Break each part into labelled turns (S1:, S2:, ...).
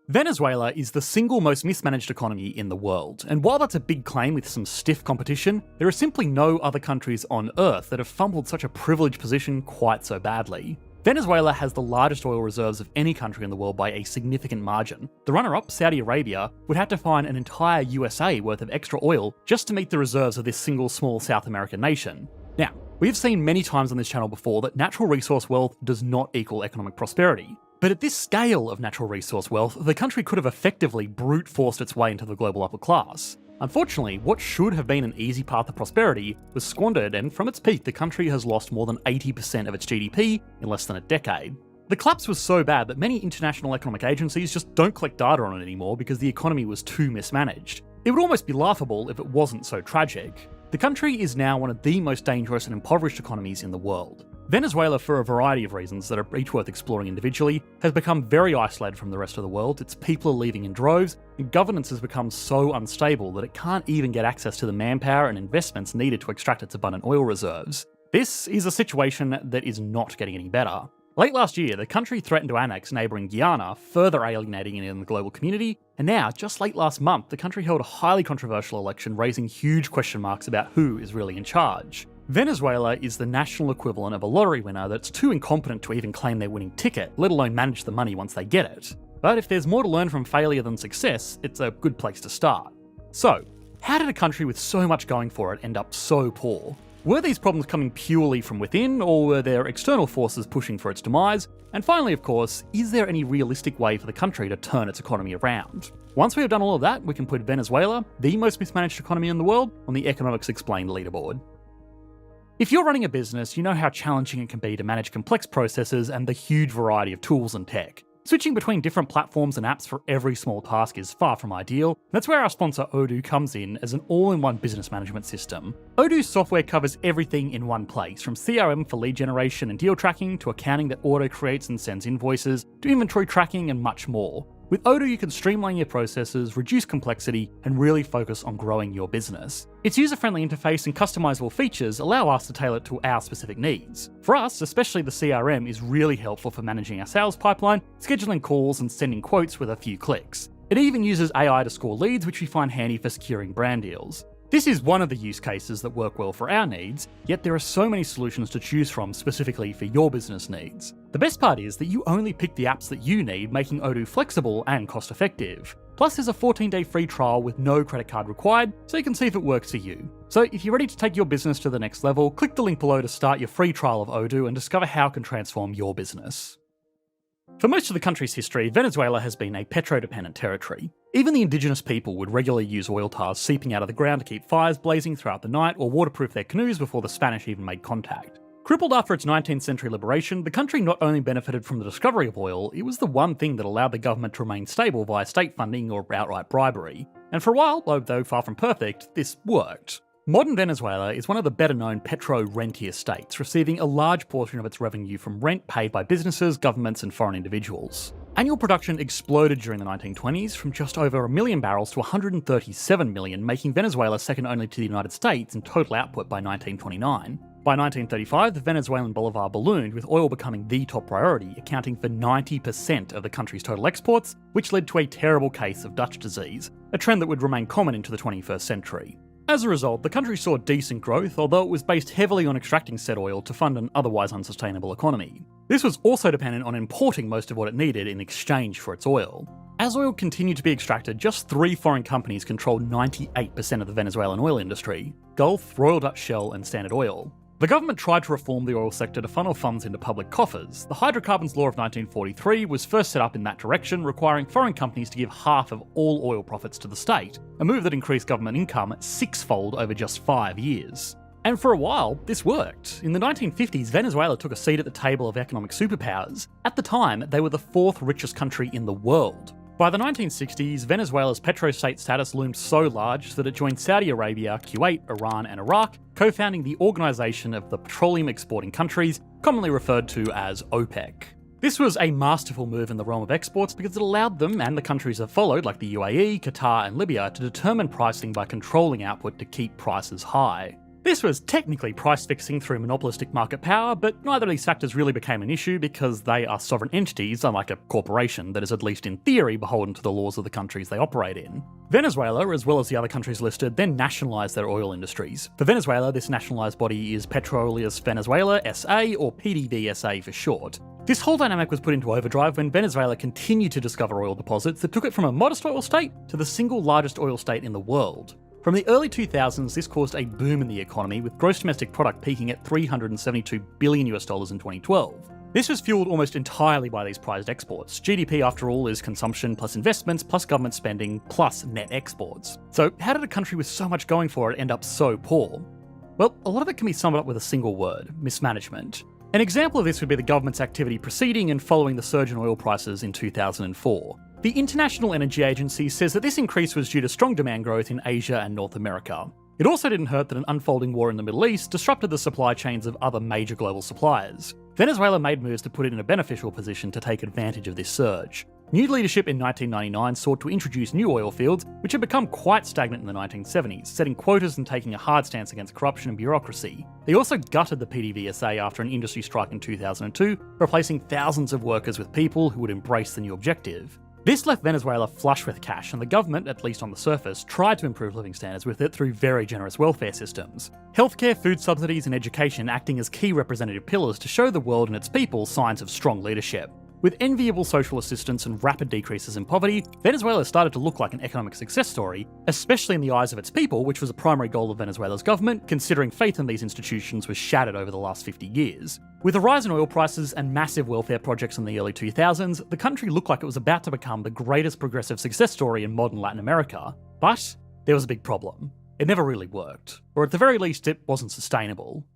S1: Venezuela is the single most mismanaged economy in the world, and while that's a big claim with some stiff competition, there are simply no other countries on Earth that have fumbled such a privileged position quite so badly. Venezuela has the largest oil reserves of any country in the world by a significant margin. The runner-up, Saudi Arabia, would have to find an entire USA worth of extra oil just to meet the reserves of this single small South American nation. Now, we've seen many times on this channel before that natural resource wealth does not equal economic prosperity. But at this scale of natural resource wealth, the country could have effectively brute forced its way into the global upper class. Unfortunately, what should have been an easy path to prosperity was squandered, and from its peak, the country has lost more than 80% of its GDP in less than a decade. The collapse was so bad that many international economic agencies just don't collect data on it anymore because the economy was too mismanaged. It would almost be laughable if it wasn't so tragic. The country is now one of the most dangerous and impoverished economies in the world. Venezuela, for a variety of reasons that are each worth exploring individually, has become very isolated from the rest of the world. Its people are leaving in droves, and governance has become so unstable that it can't even get access to the manpower and investments needed to extract its abundant oil reserves. This is a situation that is not getting any better. Late last year, the country threatened to annex neighbouring Guyana, further alienating it in the global community, and now, just late last month, the country held a highly controversial election raising huge question marks about who is really in charge. Venezuela is the national equivalent of a lottery winner that's too incompetent to even claim their winning ticket, let alone manage the money once they get it. But if there's more to learn from failure than success, it's a good place to start. So, how did a country with so much going for it end up so poor? Were these problems coming purely from within, or were there external forces pushing for its demise? And finally, of course, is there any realistic way for the country to turn its economy around? Once we have done all of that, we can put Venezuela, the most mismanaged economy in the world, on the Economics Explained leaderboard. If you're running a business, you know how challenging it can be to manage complex processes and the huge variety of tools and tech. Switching between different platforms and apps for every small task is far from ideal. That's where our sponsor Odoo comes in as an all-in-one business management system. Odoo's software covers everything in one place, from CRM for lead generation and deal tracking, to accounting that auto-creates and sends invoices, to inventory tracking and much more. With Odoo, you can streamline your processes, reduce complexity, and really focus on growing your business. Its user-friendly interface and customizable features allow us to tailor it to our specific needs. For us, especially the CRM is really helpful for managing our sales pipeline, scheduling calls, and sending quotes with a few clicks. It even uses AI to score leads, which we find handy for securing brand deals. This is one of the use cases that work well for our needs, yet there are so many solutions to choose from specifically for your business needs. The best part is that you only pick the apps that you need, making Odoo flexible and cost-effective. Plus, there's a 14-day free trial with no credit card required, so you can see if it works for you. So if you're ready to take your business to the next level, click the link below to start your free trial of Odoo and discover how it can transform your business. For most of the country's history, Venezuela has been a petro-dependent territory. Even the indigenous people would regularly use oil tars seeping out of the ground to keep fires blazing throughout the night or waterproof their canoes before the Spanish even made contact. Crippled after its 19th century liberation, the country not only benefited from the discovery of oil, it was the one thing that allowed the government to remain stable via state funding or outright bribery. And for a while, although far from perfect, this worked. Modern Venezuela is one of the better-known petro-rentier states, receiving a large portion of its revenue from rent paid by businesses, governments, and foreign individuals. Annual production exploded during the 1920s from just over 1 million barrels to 137 million, making Venezuela second only to the United States in total output by 1929. By 1935, the Venezuelan bolivar ballooned, with oil becoming the top priority, accounting for 90% of the country's total exports, which led to a terrible case of Dutch disease, a trend that would remain common into the 21st century. As a result, the country saw decent growth, although it was based heavily on extracting said oil to fund an otherwise unsustainable economy. This was also dependent on importing most of what it needed in exchange for its oil. As oil continued to be extracted, just 3 foreign companies controlled 98% of the Venezuelan oil industry: Gulf, Royal Dutch Shell, and Standard Oil. The government tried to reform the oil sector to funnel funds into public coffers. The Hydrocarbons Law of 1943 was first set up in that direction, requiring foreign companies to give half of all oil profits to the state, a move that increased government income 6-fold over just 5 years. And for a while, this worked. In the 1950s, Venezuela took a seat at the table of economic superpowers. At the time, they were the 4th richest country in the world. By the 1960s, Venezuela's petrostate status loomed so large that it joined Saudi Arabia, Kuwait, Iran, and Iraq, co-founding the Organisation of the Petroleum Exporting Countries, commonly referred to as OPEC. This was a masterful move in the realm of exports because it allowed them, and the countries that followed like the UAE, Qatar, and Libya, to determine pricing by controlling output to keep prices high. This was technically price fixing through monopolistic market power, but neither of these factors really became an issue because they are sovereign entities, unlike a corporation that is at least in theory beholden to the laws of the countries they operate in. Venezuela, as well as the other countries listed, then nationalised their oil industries. For Venezuela, this nationalised body is Petroleas Venezuela SA, or PDVSA for short. This whole dynamic was put into overdrive when Venezuela continued to discover oil deposits that took it from a modest oil state to the single largest oil state in the world. From the early 2000s, this caused a boom in the economy, with gross domestic product peaking at $372 billion in 2012. This was fueled almost entirely by these prized exports. GDP, after all, is consumption plus investments plus government spending plus net exports. So how did a country with so much going for it end up so poor? Well, a lot of it can be summed up with a single word: mismanagement. An example of this would be the government's activity preceding and following the surge in oil prices in 2004. The International Energy Agency says that this increase was due to strong demand growth in Asia and North America. It also didn't hurt that an unfolding war in the Middle East disrupted the supply chains of other major global suppliers. Venezuela made moves to put it in a beneficial position to take advantage of this surge. New leadership in 1999 sought to introduce new oil fields, which had become quite stagnant in the 1970s, setting quotas and taking a hard stance against corruption and bureaucracy. They also gutted the PDVSA after an industry strike in 2002, replacing thousands of workers with people who would embrace the new objective. This left Venezuela flush with cash, and the government, at least on the surface, tried to improve living standards with it through very generous welfare systems. Healthcare, food subsidies, and education acting as key representative pillars to show the world and its people signs of strong leadership. With enviable social assistance and rapid decreases in poverty, Venezuela started to look like an economic success story, especially in the eyes of its people, which was a primary goal of Venezuela's government, considering faith in these institutions was shattered over the last 50 years. With a rise in oil prices and massive welfare projects in the early 2000s, the country looked like it was about to become the greatest progressive success story in modern Latin America. But there was a big problem. It never really worked, or at the very least it wasn't sustainable.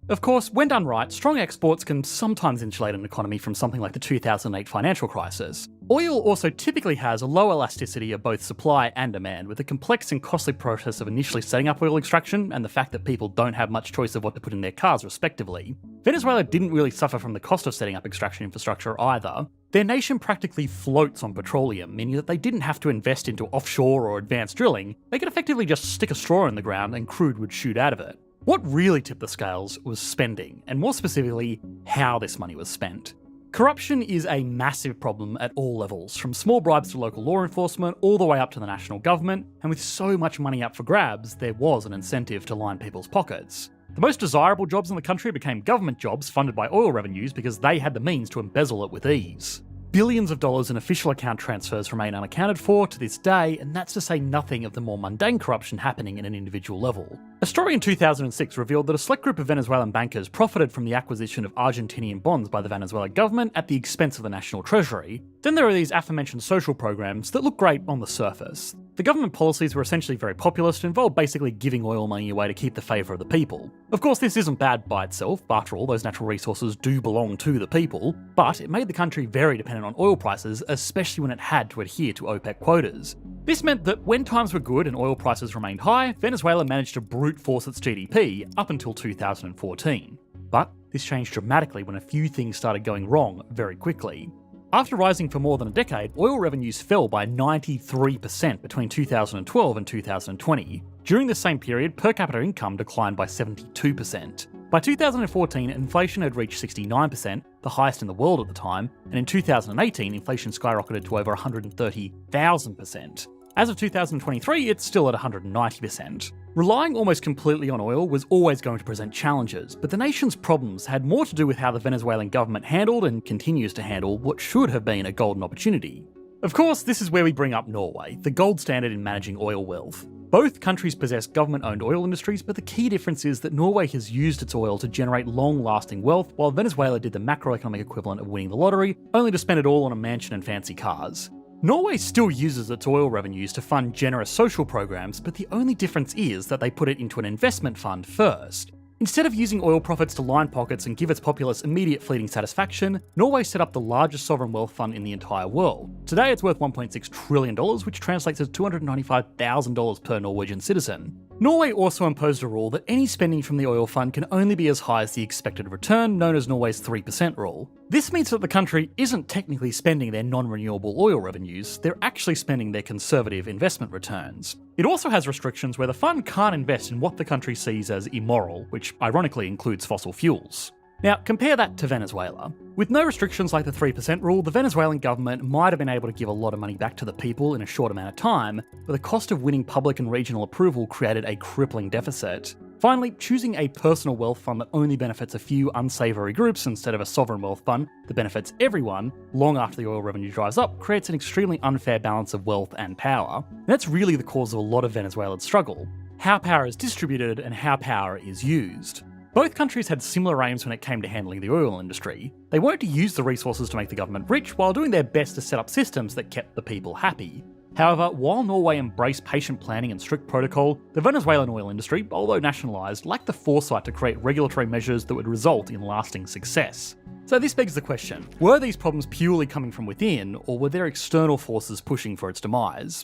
S1: Of course, when done right, strong exports can sometimes insulate an economy from something like the 2008 financial crisis. Oil also typically has a low elasticity of both supply and demand, with the complex and costly process of initially setting up oil extraction and the fact that people don't have much choice of what to put in their cars respectively. Venezuela didn't really suffer from the cost of setting up extraction infrastructure either. Their nation practically floats on petroleum, meaning that they didn't have to invest into offshore or advanced drilling. They could effectively just stick a straw in the ground and crude would shoot out of it. What really tipped the scales was spending, and more specifically, how this money was spent. Corruption is a massive problem at all levels, from small bribes to local law enforcement all the way up to the national government, and with so much money up for grabs, there was an incentive to line people's pockets. The most desirable jobs in the country became government jobs funded by oil revenues because they had the means to embezzle it with ease. Billions of dollars in official account transfers remain unaccounted for to this day, and that's to say nothing of the more mundane corruption happening at an individual level. A story in 2006 revealed that a select group of Venezuelan bankers profited from the acquisition of Argentinian bonds by the Venezuelan government at the expense of the national treasury. Then there are these aforementioned social programs that look great on the surface. The government policies were essentially very populist and involved basically giving oil money away to keep the favour of the people. Of course, this isn't bad by itself. After all, those natural resources do belong to the people, but it made the country very dependent on oil prices, especially when it had to adhere to OPEC quotas. This meant that when times were good and oil prices remained high, Venezuela managed to brute force its GDP up until 2014. But this changed dramatically when a few things started going wrong very quickly. After rising for more than a decade, oil revenues fell by 93% between 2012 and 2020. During this same period, per capita income declined by 72%. By 2014, inflation had reached 69%, the highest in the world at the time, and in 2018, inflation skyrocketed to over 130,000%. As of 2023, it's still at 190%. Relying almost completely on oil was always going to present challenges, but the nation's problems had more to do with how the Venezuelan government handled and continues to handle what should have been a golden opportunity. Of course, this is where we bring up Norway, the gold standard in managing oil wealth. Both countries possess government-owned oil industries, but the key difference is that Norway has used its oil to generate long-lasting wealth, while Venezuela did the macroeconomic equivalent of winning the lottery, only to spend it all on a mansion and fancy cars. Norway still uses its oil revenues to fund generous social programs, but the only difference is that they put it into an investment fund first. Instead of using oil profits to line pockets and give its populace immediate fleeting satisfaction, Norway set up the largest sovereign wealth fund in the entire world. Today it's worth $1.6 trillion, which translates to $295,000 per Norwegian citizen. Norway also imposed a rule that any spending from the oil fund can only be as high as the expected return, known as Norway's 3% rule. This means that the country isn't technically spending their non-renewable oil revenues, they're actually spending their conservative investment returns. It also has restrictions where the fund can't invest in what the country sees as immoral, which ironically includes fossil fuels. Now, compare that to Venezuela. With no restrictions like the 3% rule, the Venezuelan government might have been able to give a lot of money back to the people in a short amount of time, but the cost of winning public and regional approval created a crippling deficit. Finally, choosing a personal wealth fund that only benefits a few unsavoury groups instead of a sovereign wealth fund that benefits everyone long after the oil revenue dries up creates an extremely unfair balance of wealth and power. And that's really the cause of a lot of Venezuela's struggle: how power is distributed and how power is used. Both countries had similar aims when it came to handling the oil industry. They wanted to use the resources to make the government rich while doing their best to set up systems that kept the people happy. However, while Norway embraced patient planning and strict protocol, the Venezuelan oil industry, although nationalised, lacked the foresight to create regulatory measures that would result in lasting success. So this begs the question, were these problems purely coming from within, or were there external forces pushing for its demise?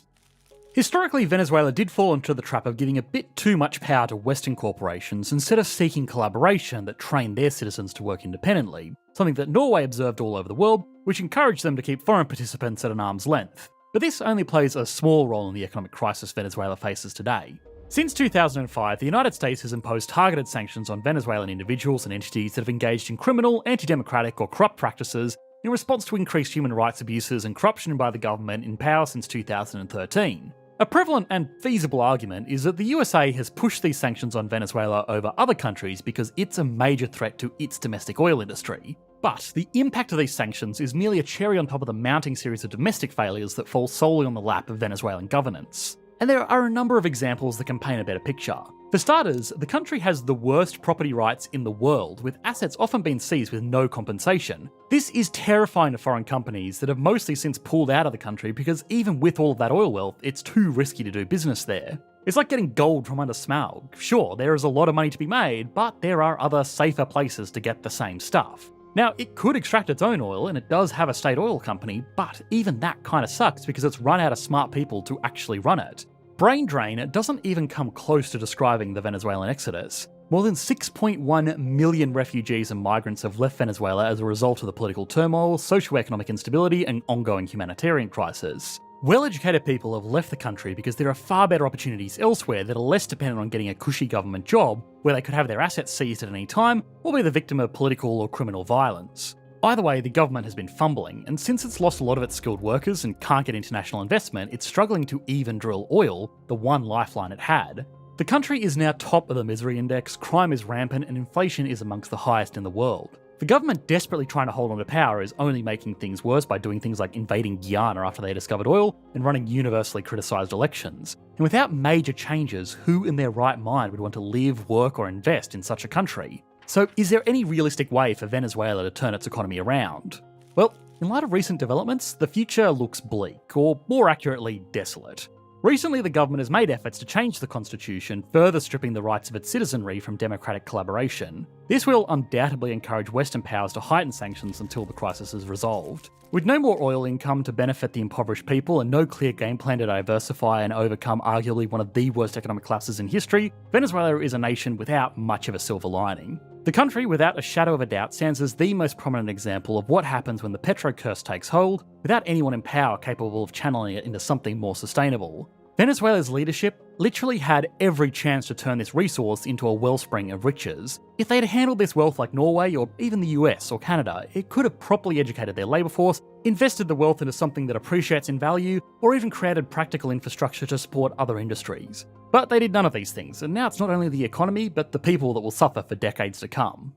S1: Historically, Venezuela did fall into the trap of giving a bit too much power to Western corporations instead of seeking collaboration that trained their citizens to work independently, something that Norway observed all over the world, which encouraged them to keep foreign participants at an arm's length. But this only plays a small role in the economic crisis Venezuela faces today. Since 2005, the United States has imposed targeted sanctions on Venezuelan individuals and entities that have engaged in criminal, anti-democratic or corrupt practices in response to increased human rights abuses and corruption by the government in power since 2013. A prevalent and feasible argument is that the USA has pushed these sanctions on Venezuela over other countries because it's a major threat to its domestic oil industry. But the impact of these sanctions is merely a cherry on top of the mounting series of domestic failures that fall solely on the lap of Venezuelan governance. And there are a number of examples that can paint a better picture. For starters, the country has the worst property rights in the world, with assets often being seized with no compensation. This is terrifying to foreign companies that have mostly since pulled out of the country because even with all of that oil wealth, it's too risky to do business there. It's like getting gold from under Smaug. Sure, there is a lot of money to be made, but there are other safer places to get the same stuff. Now, it could extract its own oil, and it does have a state oil company, but even that kind of sucks because it's run out of smart people to actually run it. Brain drain doesn't even come close to describing the Venezuelan exodus. More than 6.1 million refugees and migrants have left Venezuela as a result of the political turmoil, socio-economic instability, and ongoing humanitarian crisis. Well-educated people have left the country because there are far better opportunities elsewhere that are less dependent on getting a cushy government job, where they could have their assets seized at any time, or be the victim of political or criminal violence. Either way, the government has been fumbling, and since it's lost a lot of its skilled workers and can't get international investment, it's struggling to even drill oil, the one lifeline it had. The country is now top of the misery index, crime is rampant, and inflation is amongst the highest in the world. The government desperately trying to hold on to power is only making things worse by doing things like invading Guyana after they discovered oil and running universally criticised elections. And without major changes, who in their right mind would want to live, work, or invest in such a country? So is there any realistic way for Venezuela to turn its economy around? Well, in light of recent developments, the future looks bleak, or more accurately, desolate. Recently, the government has made efforts to change the constitution, further stripping the rights of its citizenry from democratic collaboration. This will undoubtedly encourage Western powers to heighten sanctions until the crisis is resolved. With no more oil income to benefit the impoverished people and no clear game plan to diversify and overcome arguably one of the worst economic collapses in history, Venezuela is a nation without much of a silver lining. The country, without a shadow of a doubt, stands as the most prominent example of what happens when the petro curse takes hold, without anyone in power capable of channeling it into something more sustainable. Venezuela's leadership literally had every chance to turn this resource into a wellspring of riches. If they'd handled this wealth like Norway or even the US or Canada, it could have properly educated their labour force, invested the wealth into something that appreciates in value, or even created practical infrastructure to support other industries. But they did none of these things, and now it's not only the economy, but the people that will suffer for decades to come.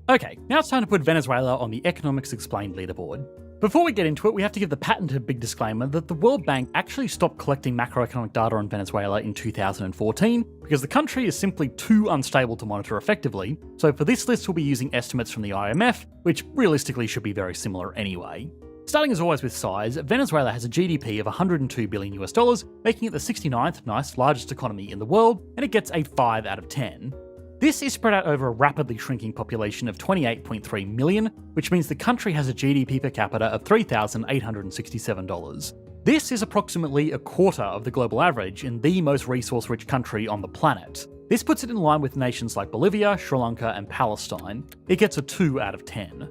S1: Okay, now it's time to put Venezuela on the Economics Explained leaderboard. Before we get into it, we have to give the patented big disclaimer that the World Bank actually stopped collecting macroeconomic data on Venezuela in 2014 because the country is simply too unstable to monitor effectively, so for this list we'll be using estimates from the IMF, which realistically should be very similar anyway. Starting as always with size, Venezuela has a GDP of $102 billion, making it the 69th largest economy in the world, and it gets a 5 out of 10. This is spread out over a rapidly shrinking population of 28.3 million, which means the country has a GDP per capita of $3,867. This is approximately a quarter of the global average in the most resource-rich country on the planet. This puts it in line with nations like Bolivia, Sri Lanka, and Palestine. It gets a 2 out of 10.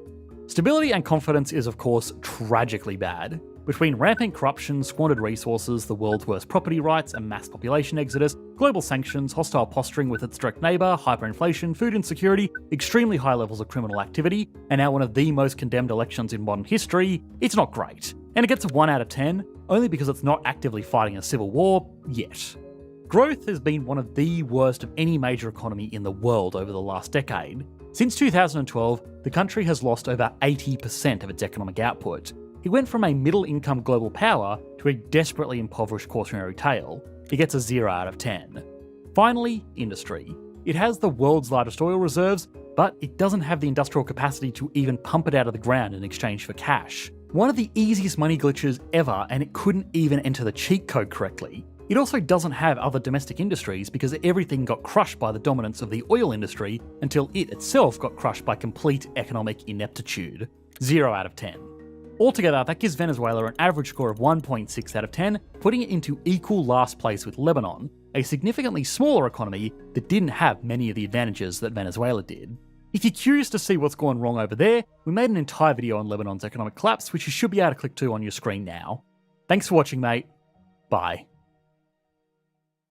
S1: Stability and confidence is, of course, tragically bad. Between rampant corruption, squandered resources, the world's worst property rights, a mass population exodus, global sanctions, hostile posturing with its direct neighbour, hyperinflation, food insecurity, extremely high levels of criminal activity, and now one of the most condemned elections in modern history, it's not great. And it gets a 1 out of 10, only because it's not actively fighting a civil war yet. Growth has been one of the worst of any major economy in the world over the last decade. Since 2012, the country has lost over 80% of its economic output. It went from a middle-income global power to a desperately impoverished cautionary tale. It gets a 0 out of 10. Finally, industry. It has the world's largest oil reserves, but it doesn't have the industrial capacity to even pump it out of the ground in exchange for cash. One of the easiest money glitches ever, and it couldn't even enter the cheat code correctly. It also doesn't have other domestic industries because everything got crushed by the dominance of the oil industry until it itself got crushed by complete economic ineptitude. 0 out of 10. Altogether, that gives Venezuela an average score of 1.6 out of 10, putting it into equal last place with Lebanon, a significantly smaller economy that didn't have many of the advantages that Venezuela did. If you're curious to see what's gone wrong over there, we made an entire video on Lebanon's economic collapse, which you should be able to click to on your screen now. Thanks for watching, mate. Bye.